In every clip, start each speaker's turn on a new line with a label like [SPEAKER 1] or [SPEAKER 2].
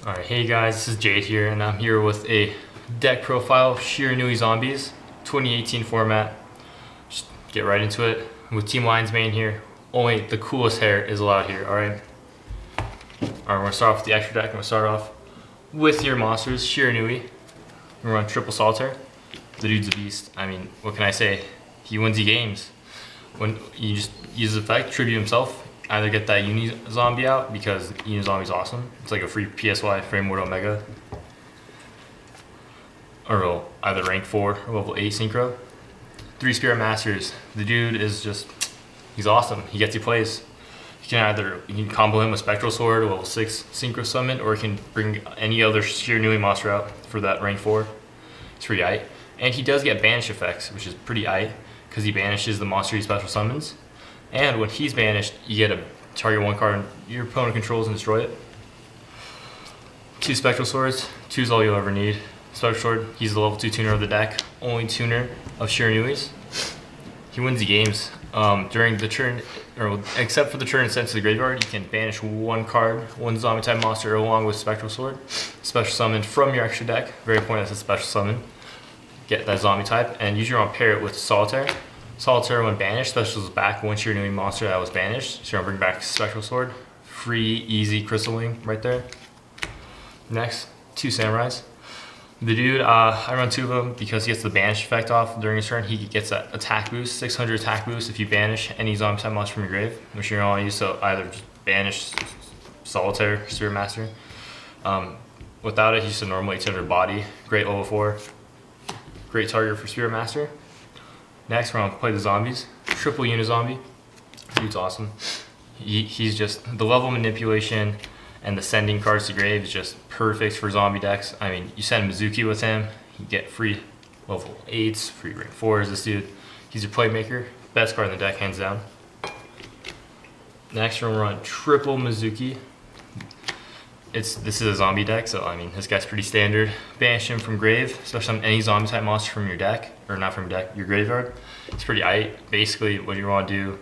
[SPEAKER 1] Alright, hey guys, this is Jade here, and I'm here with a deck profile of Shiranui Zombies, 2018 format. Just get right into it. With Team Lion's Mane here, only the coolest hair is allowed here, alright? Alright, we're gonna start off with the extra deck. I'm gonna start off with your monsters, Shiranui. We're gonna run triple solitaire. The dude's a beast. I mean, what can I say? He wins you games. When you just use the effect, tribute himself, either get that Uni Zombie out because Uni Zombie's awesome. It's like a free PSY Frame Ward Omega. Or either rank 4 or level 8 synchro. 3 Spirit Masters. The dude is just, he's awesome. He gets you plays. You can combo him with Spectral Sword, level 6 synchro summon, or you can bring any other Shiranui monster out for that rank 4. It's pretty aight. And he does get banish effects, which is pretty aight, because he banishes the monster he special summons. And when he's banished, you get to target one card your opponent controls and destroy it. 2 Spectral Swords, 2 is all you'll ever need. Spectral Sword, he's the level 2 tuner of the deck, only tuner of Shiranui's. He wins the games. During the turn, or except for the turn sent to the graveyard, you can banish one card, one zombie type monster along with Spectral Sword. Special summon from your extra deck, very important that's a special summon. Get that zombie type, and usually want to pair it with Solitaire. Solitaire, when banished, specials back once you're doing a monster that was banished. So you're gonna bring back Spectral Sword. Free, easy Crystal Wing right there. Next, 2 Samurais. The dude, I run 2 of them because he gets the banish effect off during his turn. He gets that attack boost, 600 attack boost if you banish any zombie type monster from your grave, which you're gonna want to use to either just banish Solitaire, Spirit Master. Without it, he's just a normal 800 body. Great level 4. Great target for Spirit Master. Next, we're gonna play the zombies. Triple Unizombie. Dude's awesome. He's just, the level manipulation and the sending cards to grave is just perfect for zombie decks. I mean, you send Mizuki with him, you get free level 8s, free rank 4s. This dude, he's your playmaker. Best card in the deck, hands down. Next, we're gonna run triple Mizuki. This is a zombie deck, so I mean, this guy's pretty standard. Banish him from grave, especially on any zombie type monster from your deck, or not from your deck, your graveyard. It's pretty aight. Basically, what you want to do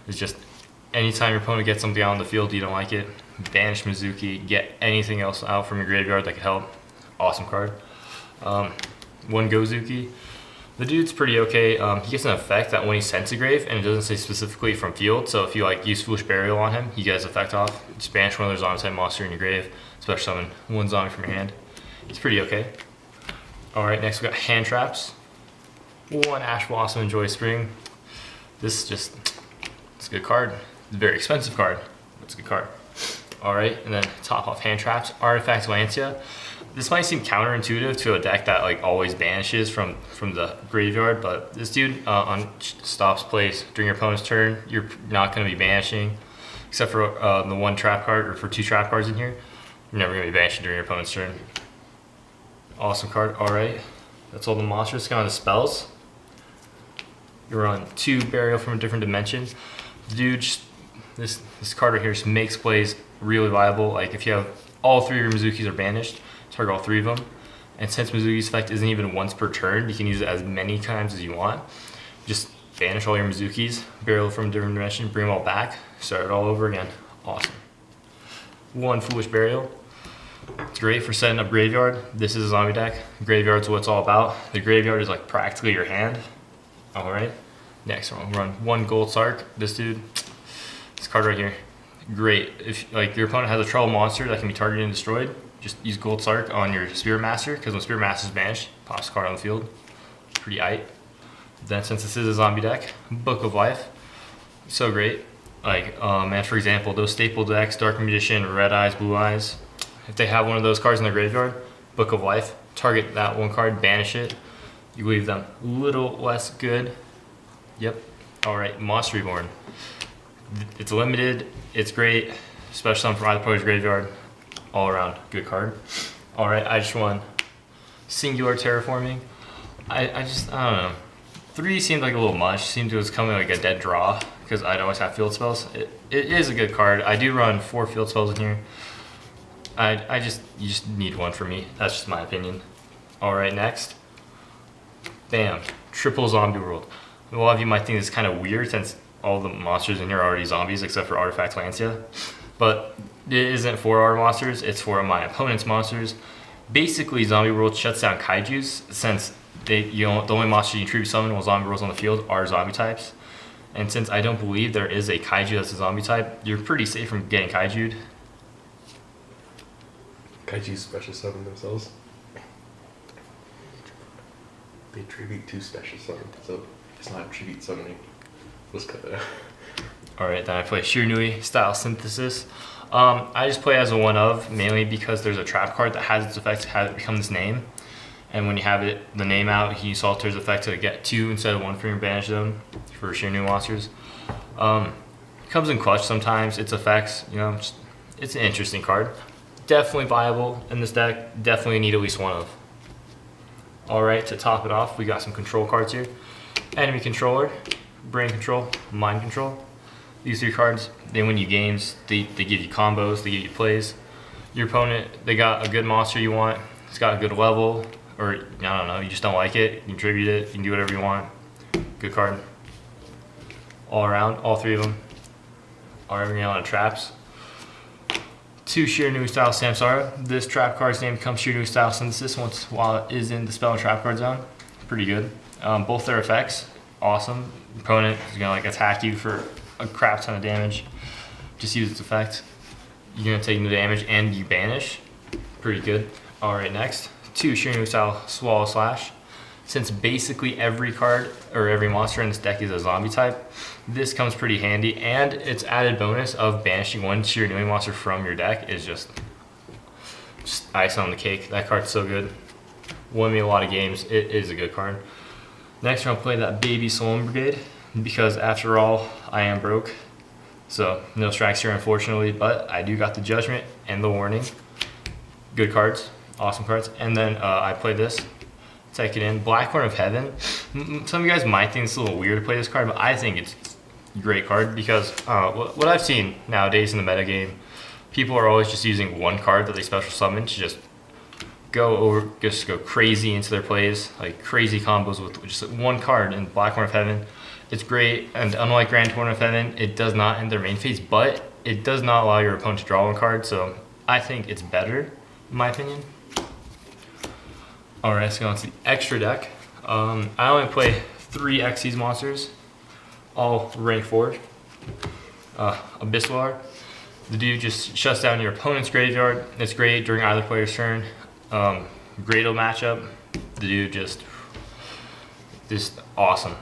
[SPEAKER 1] is just, anytime your opponent gets something out on the field you don't like it, banish Mizuki, get anything else out from your graveyard that could help. Awesome card. 1 Gozuki. The dude's pretty okay. He gets an effect that when he sends a grave, and it doesn't say specifically from field, so if you use Foolish Burial on him, he gets effect off. Just banish one of their zombie type monster in your grave, special summon 1 zombie from your hand. It's pretty okay. Alright, next we got Hand Traps. 1 Ash Blossom and Joy Spring. It's a good card. It's a very expensive card, but it's a good card. Alright, and then top off Hand Traps, Artifact Lancia. This might seem counterintuitive to a deck that always banishes from the graveyard, but this dude stops plays during your opponent's turn. You're not going to be banishing, except for the 1 trap card, or for 2 trap cards in here. You're never going to be banishing during your opponent's turn. Awesome card. Alright, that's all the monsters. Kind of the spells. You run 2 Burial from a Different Dimension. The dude, this card right here just makes plays really viable. If you have all 3 of your Mizukis are banished, target all 3 of them. And since Mizuki's effect isn't even once per turn, you can use it as many times as you want. Just banish all your Mizukis, Burial from a Different Dimension, bring them all back, start it all over again. Awesome. 1 Foolish Burial. It's great for setting up graveyard. This is a zombie deck. Graveyard's what it's all about. The graveyard is practically your hand. Alright. Next, we'll run 1 Gold Sark. This dude, this card right here, great. If your opponent has a trouble monster that can be targeted and destroyed, just use Gold Sark on your Spirit Master, because when Spirit Master is banished, pops a card on the field. Pretty aight. Then, since this is a zombie deck, Book of Life, so great. For example, those staple decks, Dark Magician, Red Eyes, Blue Eyes, if they have one of those cards in their graveyard, Book of Life, target that 1 card, banish it. You leave them a little less good. Yep. Alright, Monster Reborn. It's limited, it's great, special summon from either opponent's graveyard. All around good card. Alright, I just won Singular Terraforming. I don't know. 3 seemed like a little much. Seemed to was coming a dead draw because I'd always have field spells. It is a good card. I do run 4 field spells in here. You just need 1 for me. That's just my opinion. Alright, next. Bam. Triple Zombie World. A lot of you might think this is kind of weird since all the monsters in here are already zombies except for Artifact Lancia. but it isn't for our monsters, it's for my opponent's monsters. Basically, Zombie World shuts down kaijus since the only monster you can tribute summon while Zombie World's on the field are zombie types. And since I don't believe there is a kaiju that's a zombie type, you're pretty safe from getting kaiju'd.
[SPEAKER 2] Kaiju special summon themselves. They tribute to special summon, so it's not tribute summoning. Let's cut that out.
[SPEAKER 1] Alright, then I play Shiranui Style Synthesis. I just play as a one of, mainly because there's a trap card that has its effect to have it become this name. And when you have the name out, you use Salter's effect to get 2 instead of 1 from your banish zone for Shiranui monsters. Comes in clutch sometimes, its effects, it's an interesting card. Definitely viable in this deck, definitely need at least one of. Alright, to top it off, we got some control cards here. Enemy Controller, Brain Control, Mind Control. These 3 cards, they win you games, they give you combos, they give you plays. Your opponent, they got a good monster you want, it's got a good level, or I don't know, you just don't like it, you can tribute it, you can do whatever you want. Good card. All around, all 3 of them are every on traps. 2 Shiranui Style Samsara. This trap card's name becomes Shiranui Style Synthesis while it is in the spell and trap card zone. Pretty good. Both their effects, awesome. Opponent is gonna attack you for a crap ton of damage. Just use its effect. You're gonna take no damage and you banish. Pretty good. Alright, next. 2 Shiranui Style Swallow Slash. Since basically every card or every monster in this deck is a zombie type, this comes pretty handy, and its added bonus of banishing 1 Shiranui monster from your deck is just icing on the cake. That card's so good. Won me a lot of games. It is a good card. Next, we're gonna play that Baby Soul Brigade, because after all, I am broke. So no strikes here, unfortunately, but I do got the Judgment and the Warning. Good cards, awesome cards. And then I play this. Take it in. Black Horn of Heaven. Some of you guys might think it's a little weird to play this card, but I think it's a great card because what I've seen nowadays in the metagame, people are always just using 1 card that they special summon to just go crazy into their plays, like crazy combos with just 1 card. In Black Horn of Heaven, it's great, and unlike Grand Horn of Heaven, it does not end their main phase, but it does not allow your opponent to draw 1 card, so I think it's better, in my opinion. Alright, let's go on to the extra deck. I only play 3 Xyz monsters, all rank 4. Abyssal. The dude just shuts down your opponent's graveyard. It's great during either player's turn. Grado matchup. The dude just awesome.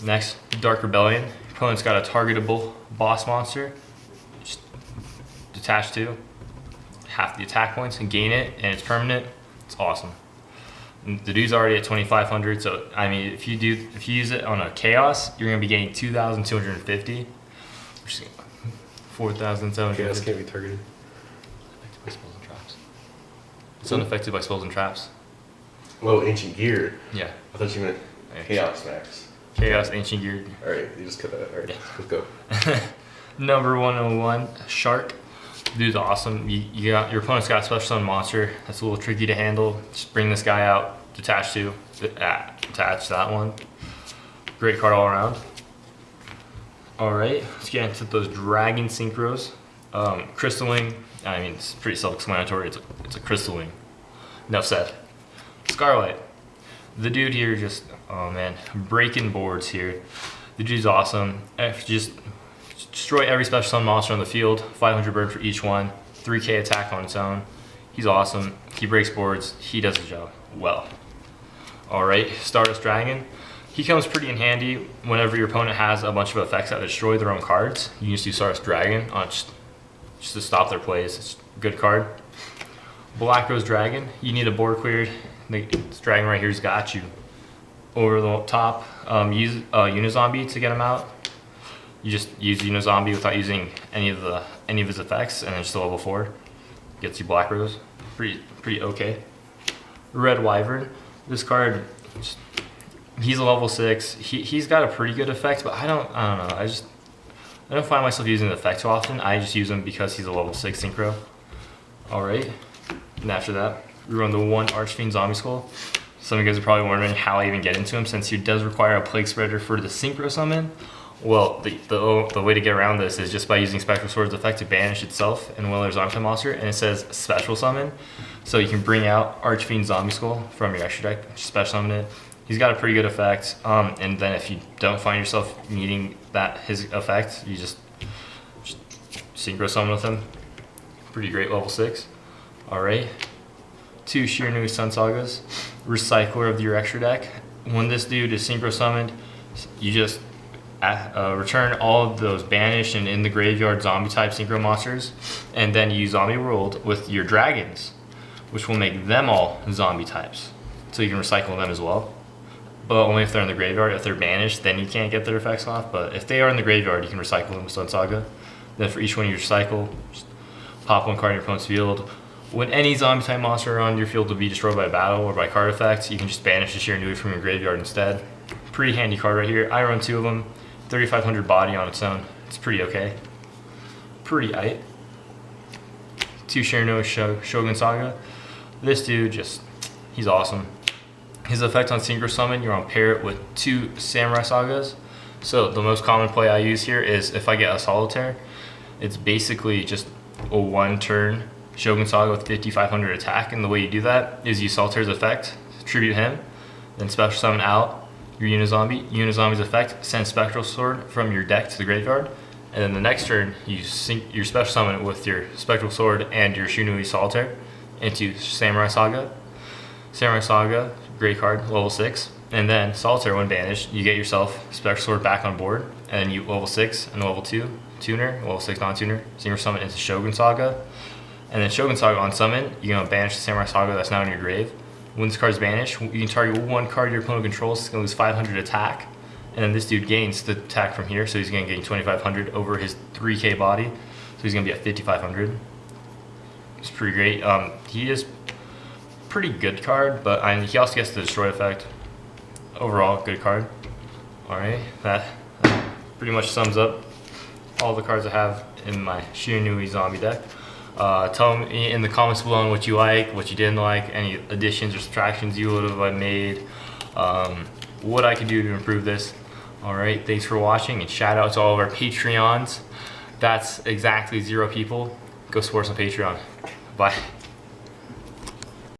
[SPEAKER 1] Next, Dark Rebellion. Your opponent's got a targetable boss monster. Just detach 2, half the attack points, and gain it, and it's permanent. It's awesome. The dude's already at 2,500, so I mean, if you use it on a Chaos, you're gonna be getting 2,250, which is 4,750.
[SPEAKER 2] Chaos can't be targeted.
[SPEAKER 1] Affected by spells and traps. It's unaffected by spells and traps.
[SPEAKER 2] Well, Ancient Gear.
[SPEAKER 1] Yeah.
[SPEAKER 2] I thought you meant Chaos Max.
[SPEAKER 1] Chaos, Ancient Gear.
[SPEAKER 2] All right, you just cut that. All right,
[SPEAKER 1] yeah.
[SPEAKER 2] Let's go.
[SPEAKER 1] Number 101, Shark. Dude's awesome. Your opponent's got a special summon monster that's a little tricky to handle. Just bring this guy out, detach 2, attach that one. Great card all around. Alright, let's get into those Dragon Synchros. Crystalling, I mean, it's pretty self-explanatory. It's a Crystalling. Enough said. Scarlet. The dude here just, oh man, breaking boards here. The dude's awesome. Just destroy every special summon monster on the field, 500 burn for each one, 3k attack on its own. He's awesome. He breaks boards. He does his job well. Alright, Stardust Dragon. He comes pretty in handy whenever your opponent has a bunch of effects that destroy their own cards. You can just do Stardust Dragon on just to stop their plays. It's a good card. Black Rose Dragon. You need a board cleared. This dragon right here's got you. Over the top, use Unizombie to get him out. You just use Unizombie without using any of his effects, and then just a level 4 gets you Black Rose. Pretty okay. Red Wyvern. This card, he's a level 6. He's got a pretty good effect, but I don't know. I don't find myself using the effect too often. I just use him because he's a level 6 synchro. All right, and after that, we run the 1 Archfiend Zombie Skull. Some of you guys are probably wondering how I even get into him, since he does require a Plague Spreader for the synchro summon. Well, the way to get around this is just by using Spectral Sword's effect to banish itself and one other zombie type monster, and it says special summon. So you can bring out Archfiend Zombie Skull from your extra deck, special summon it. He's got a pretty good effect, and then if you don't find yourself needing his effect, you just synchro summon with him. Pretty great level 6. Alright. 2 Shiranui Sun Sagas, Recycler of your extra deck. When this dude is synchro summoned, you just return all of those banished and in the graveyard zombie type synchro monsters, and then you zombie world with your dragons, which will make them all zombie types. So you can recycle them as well. But only if they're in the graveyard. If they're banished, then you can't get their effects off. But if they are in the graveyard, you can recycle them with Sun Saga. Then for each one you recycle, just pop one card in your opponent's field. When any zombie type monster on your field will be destroyed by battle or by card effects, you can just banish the Shiranui from your graveyard instead. Pretty handy card right here. I run 2 of them. 3,500 body on its own. It's pretty okay. Pretty aight. 2 Shiranui Shogun Saga. This dude he's awesome. His effect on Synchro Summon, you're on pair it with 2 Samurai Sagas. So the most common play I use here is if I get a Solitaire, it's basically just a 1-turn Shogun Saga with 5,500 attack, and the way you do that is use Solitaire's effect, tribute him, then special summon out your Unizombie. Unizombie's effect, send Spectral Sword from your deck to the graveyard, and then the next turn you sync your special summon it with your Spectral Sword and your Shiranui Solitaire into Samurai Saga. Samurai Saga, great card, level 6. And then Solitaire, when banished, you get yourself Spectral Sword back on board, and then you level 6 and level 2 tuner, level 6 non-tuner, Synchro Summon into Shogun Saga. And then Shogun Saga on summon, you're going to banish the Samurai Saga that's now in your grave. When this card's banished, you can target 1 card your opponent controls, it's going to lose 500 attack. And then this dude gains the attack from here, so he's going to gain 2,500 over his 3k body. So he's going to be at 5,500. It's pretty great. He is pretty good card, but he also gets the destroy effect. Overall, good card. Alright, that pretty much sums up all the cards I have in my Shiranui zombie deck. Tell me in the comments below what you like, what you didn't like, any additions or subtractions you would have made, what I could do to improve this. Alright, thanks for watching, and shout out to all of our Patreons. That's exactly 0 people. Go support us on Patreon. Bye.